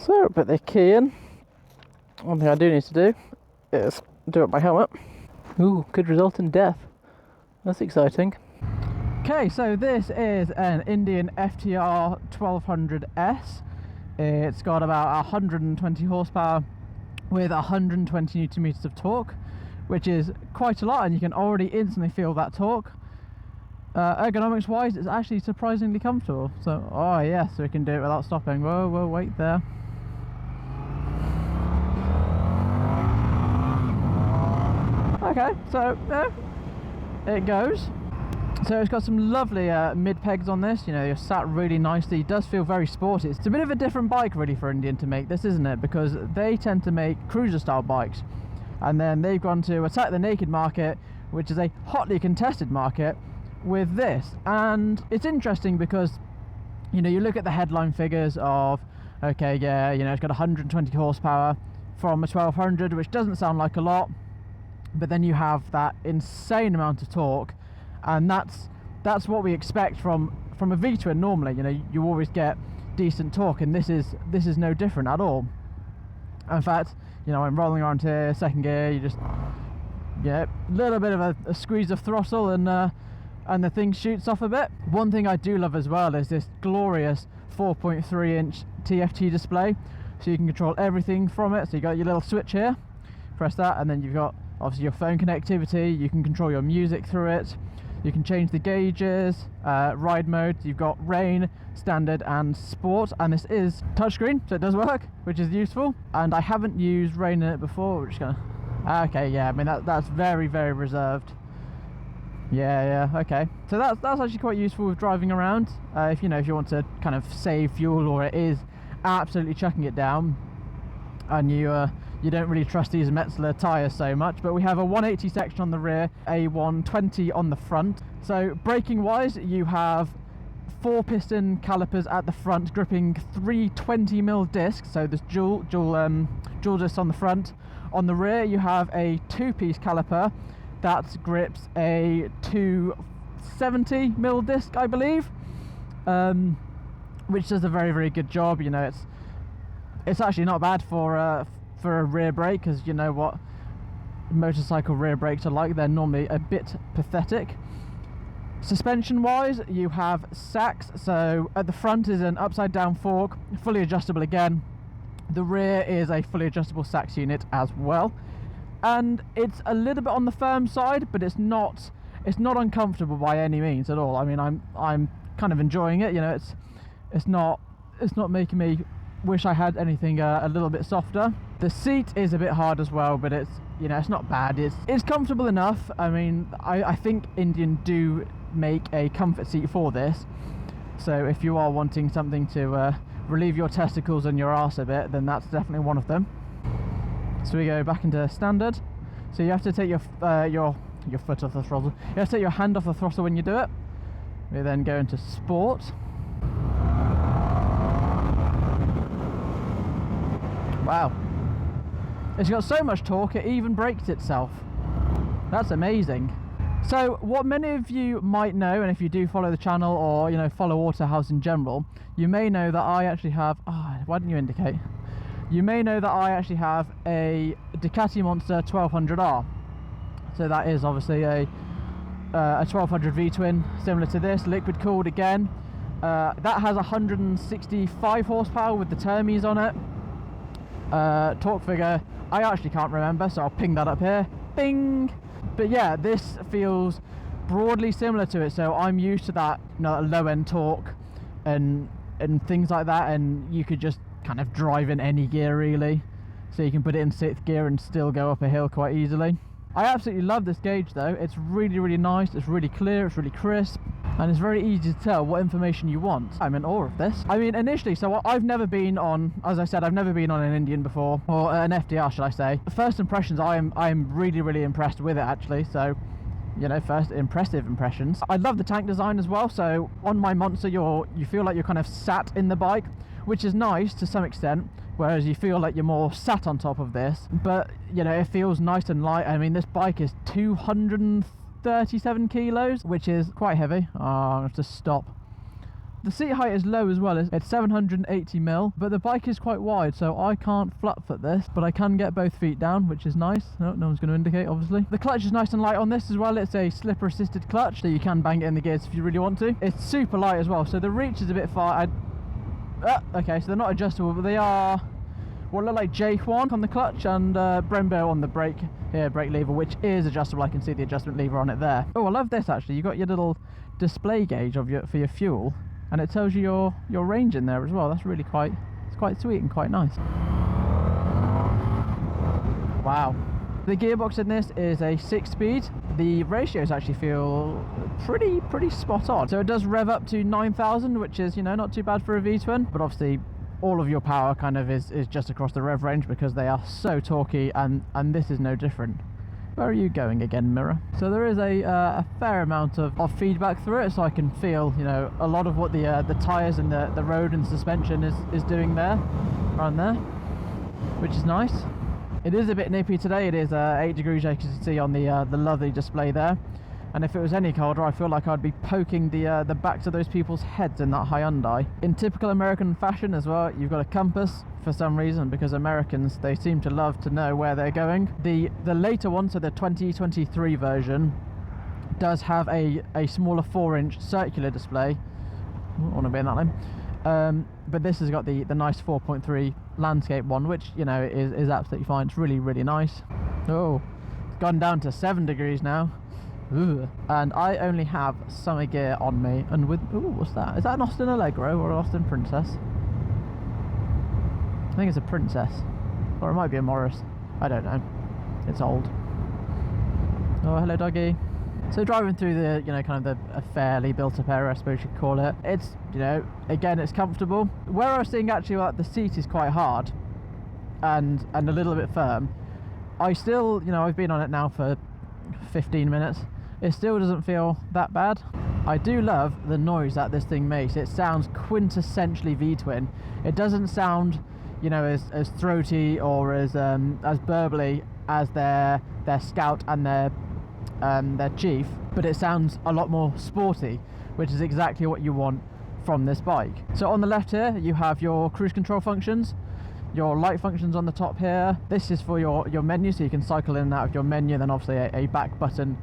So, put the key in. One thing I do need to do is do up my helmet. Ooh, could result in death. That's exciting. Okay, so this is an Indian FTR 1200S. It's got about 120 horsepower with 120 newton meters of torque, which is quite a lot, and you can already instantly feel that torque. Ergonomics wise, it's actually surprisingly comfortable. So, oh yes, we can do it without stopping. Whoa, wait there. Okay, so it goes. So it's got some lovely mid pegs on this. You know, you're sat really nicely. It does feel very sporty. It's a bit of a different bike really for Indian to make this, isn't it? Because they tend to make cruiser style bikes, and then they've gone to attack the naked market, which is a hotly contested market, with this. And it's interesting because, you know, you look at the headline figures of, okay, yeah, you know, it's got 120 horsepower from a 1200, which doesn't sound like a lot, but then you have that insane amount of torque, and that's what we expect from a V-twin normally. You know, you always get decent torque, and this is no different at all. In fact, you know, I'm rolling around here, second gear, you just, yeah, a little bit of a squeeze of throttle, and the thing shoots off a bit. One thing I do love as well is this glorious 4.3 inch TFT display, so you can control everything from it. So you got your little switch here, press that, and then you've got obviously your phone connectivity. You can control your music through it. You can change the gauges, ride mode. You've got rain, standard and sport, and this is touchscreen, so it does work, which is useful. And I haven't used rain in it before. We're just gonna, okay, yeah, I mean that's very, very reserved. Yeah, okay. So that's actually quite useful with driving around. If you want to kind of save fuel, or it is absolutely chucking it down, and you don't really trust these Metzeler tyres so much. But we have a 180 section on the rear, a 120 on the front. So braking wise, you have 4 piston calipers at the front, gripping 3 20mm discs. So there's dual discs on the front. On the rear, you have a 2-piece caliper that grips a 270mm disc, I believe, which does a very, very good job. You know, it's actually not bad for a rear brake, because you know what motorcycle rear brakes are like. They're normally a bit pathetic. Suspension wise, you have sacks. So at the front is an upside down fork, fully adjustable again. The rear is a fully adjustable sax unit as well, and it's a little bit on the firm side, but it's not uncomfortable by any means at all. I mean, I'm kind of enjoying it. You know, it's not making me wish I had anything a little bit softer. The seat is a bit hard as well, but it's not bad. It's comfortable enough. I mean, I think Indian do make a comfort seat for this, so if you are wanting something to relieve your testicles and your arse a bit, then that's definitely one of them. So we go back into standard. So you have to take your foot off the throttle. You have to take your hand off the throttle when you do it. We then go into sport. Wow, it's got so much torque it even brakes itself. That's amazing. So what many of you might know, and if you do follow the channel, or follow Autohouse in general, you may know that I actually have, why didn't you indicate? You may know that I actually have a Ducati Monster 1200R. So that is obviously a 1200 V-twin, similar to this, liquid cooled again. That has 165 horsepower with the Termes on it. Torque figure, I actually can't remember, so I'll ping that up here. Bing! But yeah, this feels broadly similar to it, so I'm used to that, low-end torque and things like that, and you could just kind of drive in any gear really. So you can put it in 6th gear and still go up a hill quite easily. I absolutely love this gauge though. It's really, really nice, it's really clear, it's really crisp, and it's very easy to tell what information you want. I'm in awe of this. I mean, initially, so I've never been on, as I said, I've never been on an Indian before, or an FTR should I say. First impressions, I'm really, really impressed with it actually. So, first impressive impressions. I love the tank design as well. So on my Monster, you feel like you're kind of sat in the bike, which is nice to some extent, whereas you feel like you're more sat on top of this. But it feels nice and light. I mean, this bike is 237 kilos, which is quite heavy. Oh, I have to stop. The seat height is low as well. It's 780mm, but the bike is quite wide, so I can't flat foot this, but I can get both feet down, which is nice. No one's going to indicate, obviously. The clutch is nice and light on this as well. It's a slipper assisted clutch, so you can bang it in the gears if you really want to. It's super light as well, so the reach is a bit far. Okay, so they're not adjustable, but they are what look like J1 on the clutch and Brembo on the brake lever, which is adjustable. I can see the adjustment lever on it there. Oh, I love this actually. You got your little display gauge for your fuel, and it tells you your range in there as well. That's really quite sweet and quite nice. Wow. The gearbox in this is a 6-speed. The ratios actually feel pretty spot on. So it does rev up to 9,000, which is, you know, not too bad for a V-twin, but obviously all of your power kind of is just across the rev range because they are so torquey, and this is no different. Where are you going again, mirror? So there is a fair amount of feedback through it, so I can feel, you know, a lot of what the tyres and the road and suspension is doing there, around there, which is nice. It is a bit nippy today. It is 8 degrees, as you can see on the lovely display there. And if it was any colder, I feel like I'd be poking the backs of those people's heads in that Hyundai. In typical American fashion as well, you've got a compass for some reason, because Americans, they seem to love to know where they're going. The later one, so the 2023 version, does have a smaller 4-inch circular display. I want to be in that line. But this has got the nice 4.3 landscape one, which, you know, is absolutely fine. It's really nice. Oh, it's gone down to 7 degrees now. Ooh. And I only have summer gear on me, and with what's that? Is that an Austin Allegro or an Austin Princess? I think it's a Princess, or it might be a Morris. I don't know. It's old. Oh, hello, doggy. So driving through the, you know, kind of a fairly built-up area, I suppose you could call it. It's, you know, again, it's comfortable. Where I was seeing actually like the seat is quite hard, and a little bit firm. I still, you know, I've been on it now for 15 minutes. It still doesn't feel that bad. I do love the noise that this thing makes. It sounds quintessentially V-twin. It doesn't sound, you know, as throaty or as burbly as their Scout and their Chief, but it sounds a lot more sporty, which is exactly what you want from this bike. So on the left here, you have your cruise control functions, your light functions on the top here. This is for your menu, so you can cycle in and out of your menu, then obviously a back button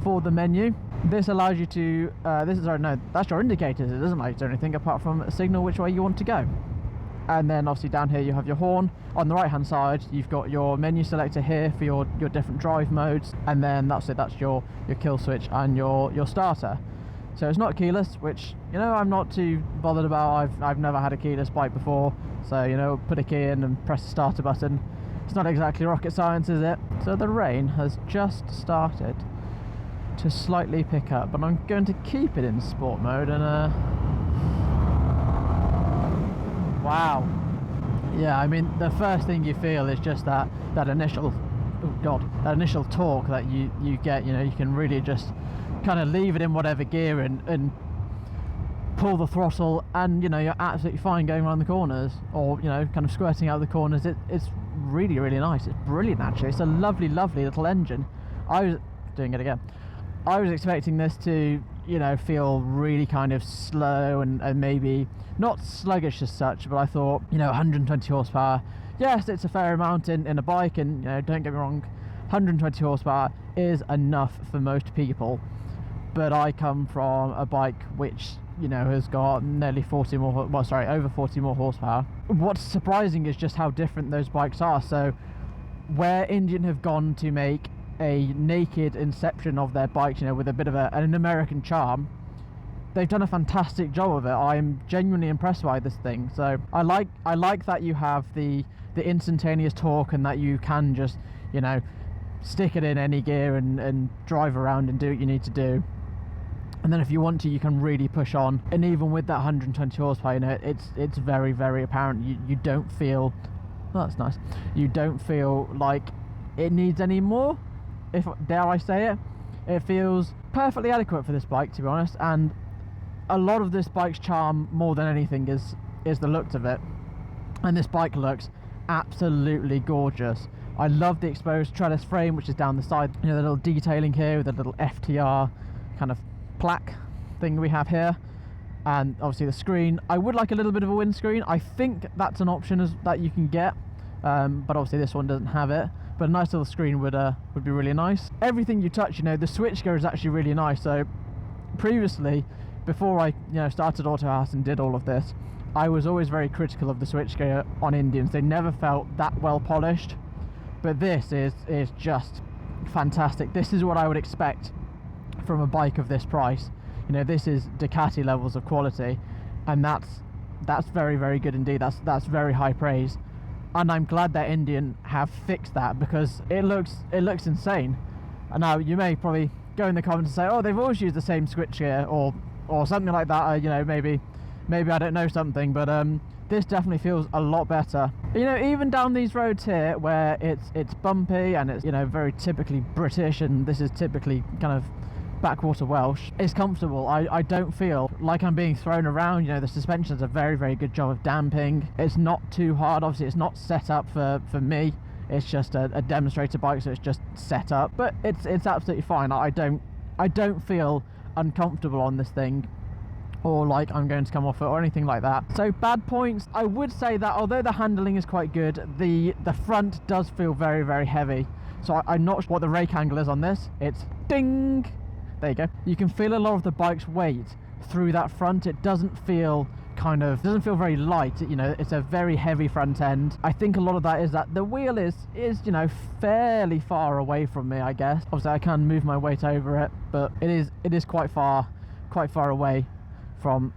for the menu. This allows you to, that's your indicators. It doesn't allow you to do anything apart from a signal which way you want to go. And then obviously down here you have your horn. On the right hand side you've got your menu selector here for your different drive modes, and then that's your kill switch and your starter. So it's not keyless, which, you know, I'm not too bothered about. I've never had a keyless bike before, so, you know, put a key in and press the starter button. It's not exactly rocket science, is it? So the rain has just started to slightly pick up, but I'm going to keep it in sport mode, and wow. Yeah, I mean, the first thing you feel is just that initial, that initial torque that you get. You know, you can really just kind of leave it in whatever gear and pull the throttle, and, you know, you're absolutely fine going around the corners, or, you know, kind of squirting out the corners. It's really nice. It's brilliant, actually. It's a lovely little engine. I was doing it again. I was expecting this to, you know, feel really kind of slow and maybe not sluggish as such, but I thought, you know, 120 horsepower, yes, it's a fair amount in a bike, and, you know, don't get me wrong, 120 horsepower is enough for most people. But I come from a bike which, you know, has got nearly over 40 more horsepower. What's surprising is just how different those bikes are. So where Indian have gone to make a naked inception of their bikes, you know, with a bit of an American charm, they've done a fantastic job of it. I'm genuinely impressed by this thing. So I like that you have the instantaneous torque, and that you can just, you know, stick it in any gear and drive around and do what you need to do. And then if you want to, you can really push on. And even with that 120 horsepower, you know, it's very apparent. You don't feel, oh, that's nice. You don't feel like it needs any more, if dare I say it. It feels perfectly adequate for this bike, to be honest. And a lot of this bike's charm, more than anything, is the look of it. And this bike looks absolutely gorgeous. I love the exposed trellis frame, which is down the side. You know, the little detailing here with the little FTR kind of plaque thing we have here. and obviously the screen. I would like a little bit of a windscreen. I think that's an option that you can get, but obviously this one doesn't have it. But a nice little screen would be really nice. Everything you touch, you know, the switchgear is actually really nice. So previously, before I started Auto House and did all of this, I was always very critical of the switchgear on Indians. They never felt that well polished, but this is just fantastic. This is what I would expect from a bike of this price. You know, this is Ducati levels of quality, and that's very, very good indeed. That's very high praise, and I'm glad that Indian have fixed that, because it looks insane. And now you may probably go in the comments and say, oh, they've always used the same switchgear or something like that. You know, maybe I don't know something, but this definitely feels a lot better. You know, even down these roads here where it's bumpy and it's, you know, very typically British, and this is typically kind of backwater Welsh, it's comfortable. I don't feel like I'm being thrown around. You know, the suspension does a very, very good job of damping. It's not too hard. Obviously it's not set up for me. It's just a demonstrator bike, so it's just set up, but it's absolutely fine. I don't feel uncomfortable on this thing, or like I'm going to come off it or anything like that. So bad points, I would say that although the handling is quite good, the front does feel very, very heavy. So I'm not sure what the rake angle is on this. It's ding, there you go. You can feel a lot of the bike's weight through that front. It doesn't feel very light. You know, it's a very heavy front end. I think a lot of that is that the wheel is you know, fairly far away from me, I guess. Obviously I can move my weight over it, but it is quite far away from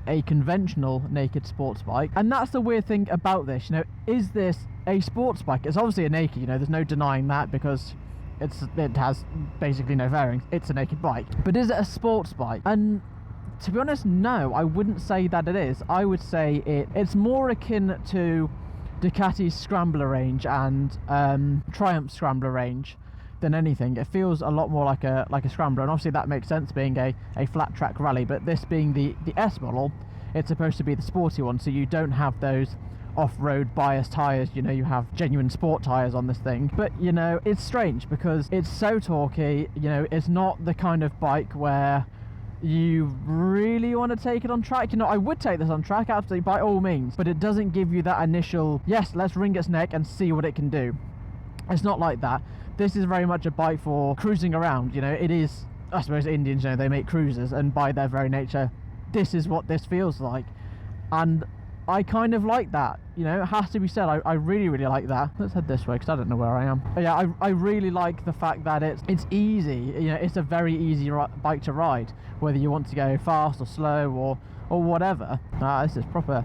a conventional naked sports bike. And that's the weird thing about this. You know, is this a sports bike? It's obviously a naked, you know, there's no denying that, because it has basically no fairings. It's a naked bike. But is it a sports bike? And to be honest, no, I wouldn't say that it is. I would say it's more akin to Ducati's Scrambler range and Triumph Scrambler range than anything. It feels a lot more like a Scrambler, and obviously that makes sense, being a flat track rally. But this being the S model, it's supposed to be the sporty one, so you don't have those off-road bias tires. You know, you have genuine sport tires on this thing. But you know, it's strange because it's so torquey. You know, it's not the kind of bike where you really want to take it on track. You know, I would take this on track, absolutely, by all means, but it doesn't give you that initial, yes, let's wring its neck and see what it can do. It's not like that. This is very much a bike for cruising around. You know, it is, I suppose Indians, you know, they make cruisers, and by their very nature, this is what this feels like. And I kind of like that, you know, it has to be said. I really, really like that. Let's head this way, because I don't know where I am. But yeah, I really like the fact that it's easy. You know, it's a very easy bike to ride, whether you want to go fast or slow or whatever. This is proper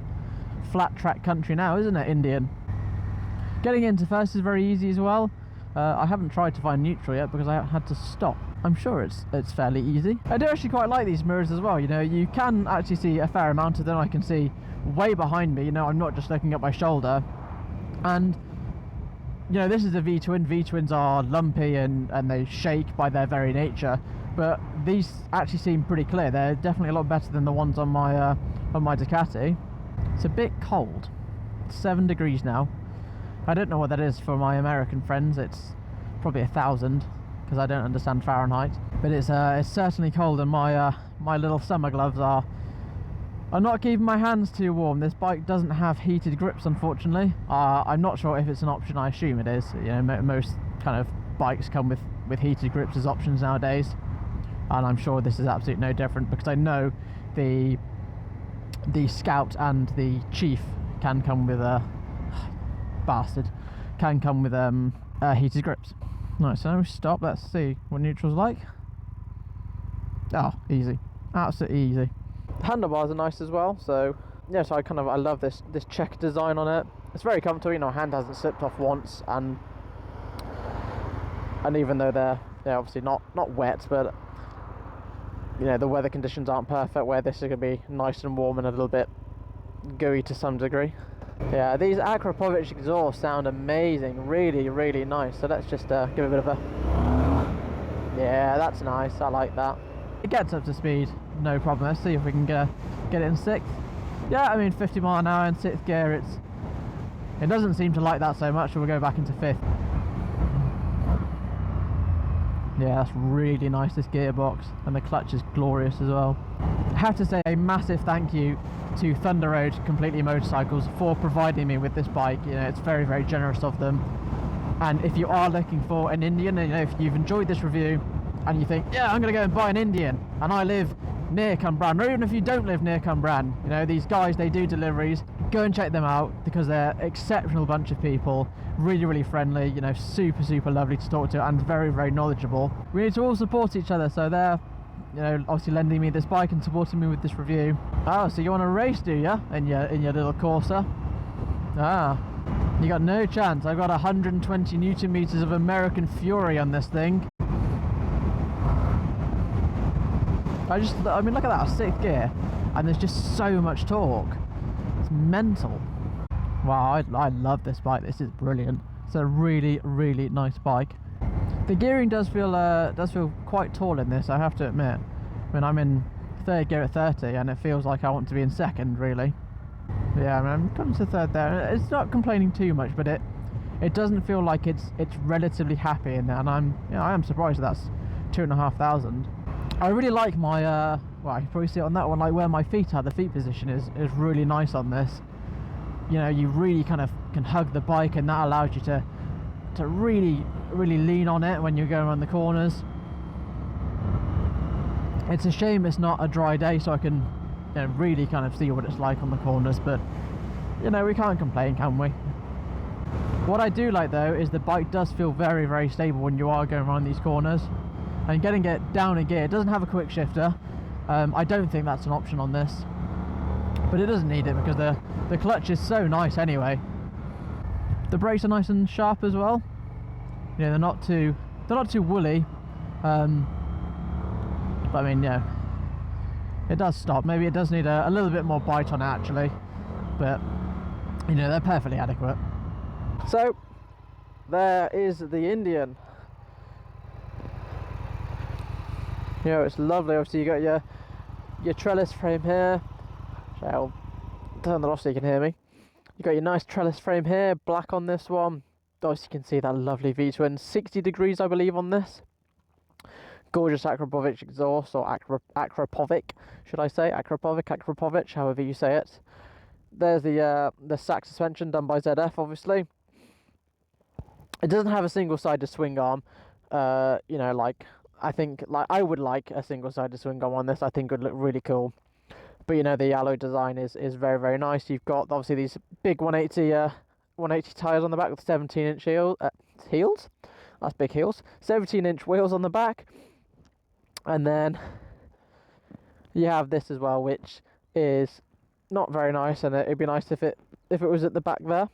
flat track country now, isn't it, Indian? Getting into first is very easy as well. I haven't tried to find neutral yet because I had to stop. I'm sure it's fairly easy. I do actually quite like these mirrors as well. You know, you can actually see a fair amount of them. I can see way behind me. You know, I'm not just looking up my shoulder. And you know, this is a V-twin. V-twins are lumpy and they shake by their very nature. But these actually seem pretty clear. They're definitely a lot better than the ones on my Ducati. It's a bit cold. It's 7 degrees now. I don't know what that is for my American friends. It's probably 1,000 because I don't understand Fahrenheit. But it's certainly cold, and my little summer gloves are not keeping my hands too warm. This bike doesn't have heated grips, unfortunately. I'm not sure if it's an option. I assume it is. You know, most kind of bikes come with heated grips as options nowadays, and I'm sure this is absolutely no different, because I know the Scout and the Chief can come with heated grips. Right, so now we stop. Let's see what neutral's like. Oh, easy, absolutely easy. The handlebars are nice as well. So yeah, so I love this check design on it. It's very comfortable. You know, hand hasn't slipped off once, and even though they're obviously not wet, but you know, the weather conditions aren't perfect, where this is going to be nice and warm and a little bit gooey to some degree. Yeah, these Akrapovic exhausts sound amazing, really, really nice. So let's just give a bit of a... Yeah, that's nice, I like that. It gets up to speed, no problem. Let's see if we can get it in 6th. Yeah, I mean, 50 mile an hour in 6th gear, it doesn't seem to like that so much, so we'll go back into 5th. Yeah, that's really nice, this gearbox, and the clutch is glorious as well. I have to say a massive thank you to Thunder Road Completely Motorcycles for providing me with this bike. You know, it's very, very generous of them. And if you are looking for an Indian, and you know, if you've enjoyed this review and you think, yeah, I'm going to go and buy an Indian, and I live near Cwmbran, or even if you don't live near Cwmbran, you know, these guys, they do deliveries, go and check them out, because they're an exceptional bunch of people, really, really friendly, you know, super, super lovely to talk to, and very, very knowledgeable. We need to all support each other, so they're, you know, obviously lending me this bike and supporting me with this review. Oh, so you want to race, do you, in your little Corsa? Ah, you got no chance. I've got 120 Newton meters of American fury on this thing. I mean, look at that, 6th gear, and there's just so much torque. It's mental. Wow, I love this bike. This is brilliant. It's a really, really nice bike. The gearing does feel quite tall in this, I have to admit. I mean, I'm in 3rd gear at 30, and it feels like I want to be in 2nd, really. Yeah, I mean, I'm coming to 3rd there. It's not complaining too much, but it doesn't feel like it's relatively happy in there, and I am surprised that's 2,500. I really like my, well, you can probably see it on that one, like where my feet are, the feet position is really nice on this. You know, you really kind of can hug the bike, and that allows you to really, really lean on it when you're going around the corners. It's a shame it's not a dry day, so I can, you know, really kind of see what it's like on the corners, but, you know, we can't complain, can we? What I do like, though, is the bike does feel very, very stable when you are going around these corners. And getting it down a gear, it doesn't have a quick shifter. I don't think that's an option on this, but it doesn't need it because the clutch is so nice anyway. The brakes are nice and sharp as well. You know, they're not too woolly. But I mean, yeah, it does stop. Maybe it does need a little bit more bite on it actually, but you know, they're perfectly adequate. So there is the Indian. You know, it's lovely. Obviously, you got your trellis frame here. I'll turn that off so you can hear me. You got your nice trellis frame here, black on this one. Obviously, you can see that lovely V-twin, 60 degrees, I believe, on this. Gorgeous Akrapovic exhaust, or Akrapovic, should I say? Akrapovic, however you say it. There's the sack suspension done by ZF, obviously. It doesn't have a single-sided swing arm. You know, like, I think, like, I would like a single-sided swing arm on this. I think it would look really cool. But, you know, the alloy design is very, very nice. You've got, obviously, these big 180 tyres on the back with 17-inch heels. That's big heels. 17-inch wheels on the back. And then you have this as well, which is not very nice. And it'd be nice if it was at the back there.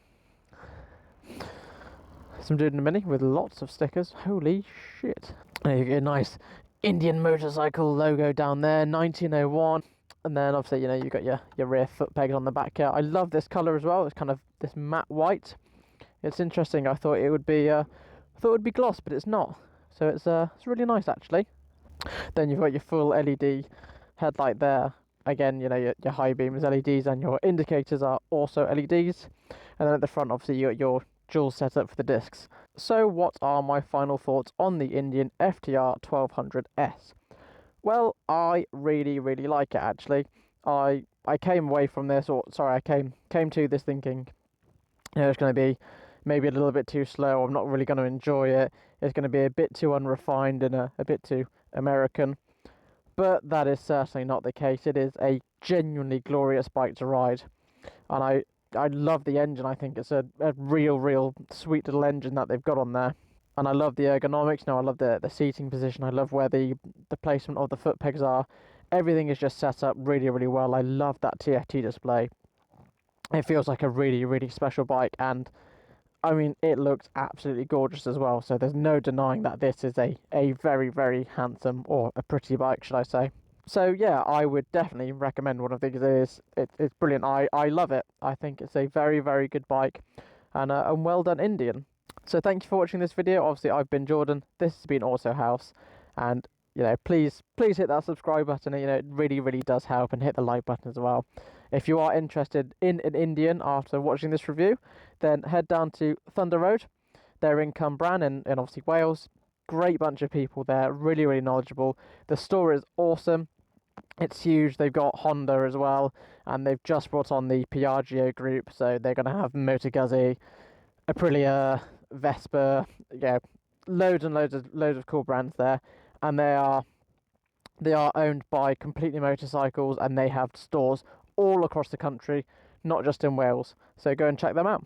Some dude in a mini with lots of stickers. Holy shit. There you get a nice Indian motorcycle logo down there, 1901. And then obviously, you know, you've got your rear foot pegs on the back here. I love this colour as well. It's kind of this matte white. It's interesting. I thought it would be gloss, but it's not. So it's really nice actually. Then you've got your full LED headlight there. Again, you know, your high beam is LEDs, and your indicators are also LEDs. And then at the front, obviously, you got your dual setup for the discs. So what are my final thoughts on the Indian FTR 1200S? Well, I really, really like it actually. I came away from this, or sorry, I came to this thinking, you know, it's going to be maybe a little bit too slow. I'm not really going to enjoy it. It's going to be a bit too unrefined and a bit too American. But that is certainly not the case. It is a genuinely glorious bike to ride, and I love the engine. I think it's a real sweet little engine that they've got on there. And I love the ergonomics. Now I love the seating position. I love where the placement of the foot pegs are. Everything is just set up really, really well. I love that TFT display. It feels like a really, really special bike. And I mean, it looks absolutely gorgeous as well. So there's no denying that this is a very, very handsome, or a pretty bike, should I say. So yeah, I would definitely recommend one of these. It's brilliant. I love it. I think it's a very, very good bike, and well done, Indian. So thank you for watching this video. Obviously, I've been Jordan. This has been Auto House, and you know, please hit that subscribe button. You know, it really, really does help, and hit the like button as well. If you are interested in an Indian after watching this review, then head down to Thunder Road. They're in Cwmbran, and obviously Wales. great bunch of people there, really, really knowledgeable. The store is awesome. It's huge. They've got Honda as well, and they've just brought on the Piaggio group, so they're going to have Moto Guzzi, Aprilia, Vespa, yeah, loads and loads of cool brands there, and they are owned by Completely Motorcycles, and they have stores all across the country, not just in Wales. So go and check them out.